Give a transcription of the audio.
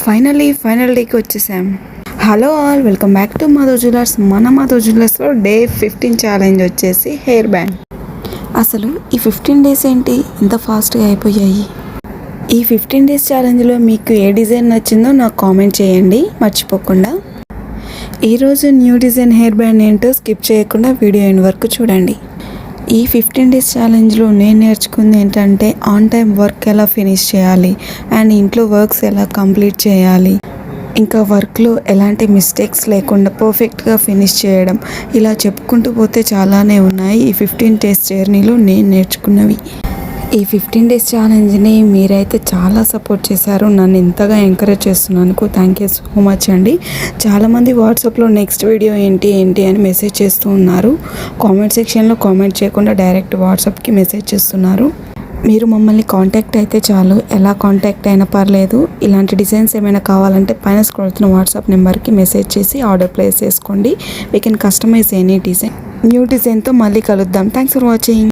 Final డేకి వచ్చేసాం. Hello all, welcome back to Madhav jewellers. మన మాధవ్ జ్యువెలర్స్లో డే 15 ఛాలెంజ్ వచ్చేసి హెయిర్ బ్యాండ్. అసలు ఈ 15 డేస్ ఏంటి ఇంత ఫాస్ట్గా అయిపోయాయి? ఈ 15 డేస్ ఛాలెంజ్లో మీకు ఏ డిజైన్ నచ్చిందో నాకు కామెంట్ చేయండి మర్చిపోకుండా. ఈరోజు న్యూ డిజైన్ హెయిర్ బ్యాండ్ ఏంటో స్కిప్ చేయకుండా వీడియో ఎండ్ వరకు చూడండి. ఈ 15 డేస్ ఛాలెంజ్లో నేను నేర్చుకుంది ఏంటంటే ఆన్ టైం వర్క్ ఎలా ఫినిష్ చేయాలి అండ్ ఇంట్లో వర్క్స్ ఎలా కంప్లీట్ చేయాలి, ఇంకా వర్క్లో ఎలాంటి మిస్టేక్స్ లేకుండా పర్ఫెక్ట్గా ఫినిష్ చేయడం, ఇలా చెప్పుకుంటూ పోతే చాలానే ఉన్నాయి ఈ 15 డేస్ జర్నీలో నేను నేర్చుకున్నవి. ఈ 15 డేస్ ఛాలెంజ్ని మీరైతే చాలా సపోర్ట్ చేశారు, నన్ను ఇంతగా ఎంకరేజ్ చేస్తున్నందుకు థ్యాంక్ యూ సో మచ్ అండి. చాలామంది వాట్సాప్లో నెక్స్ట్ వీడియో ఏంటి అని మెసేజ్ చేస్తూ ఉన్నారు. కామెంట్ సెక్షన్లో కామెంట్ చేయకుండా డైరెక్ట్ వాట్సాప్కి మెసేజ్ చేస్తున్నారు. మీరు మమ్మల్ని కాంటాక్ట్ అయితే చాలు, ఎలా కాంటాక్ట్ అయినా పర్లేదు. ఇలాంటి డిజైన్స్ ఏమైనా కావాలంటే పైన స్క్రోల్ అవుతున్న వాట్సాప్ నెంబర్కి మెసేజ్ చేసి ఆర్డర్ ప్లేస్ చేసుకోండి. We can customise any design. New డిజైన్తో మళ్ళీ కలుద్దాం. Thanks for watching.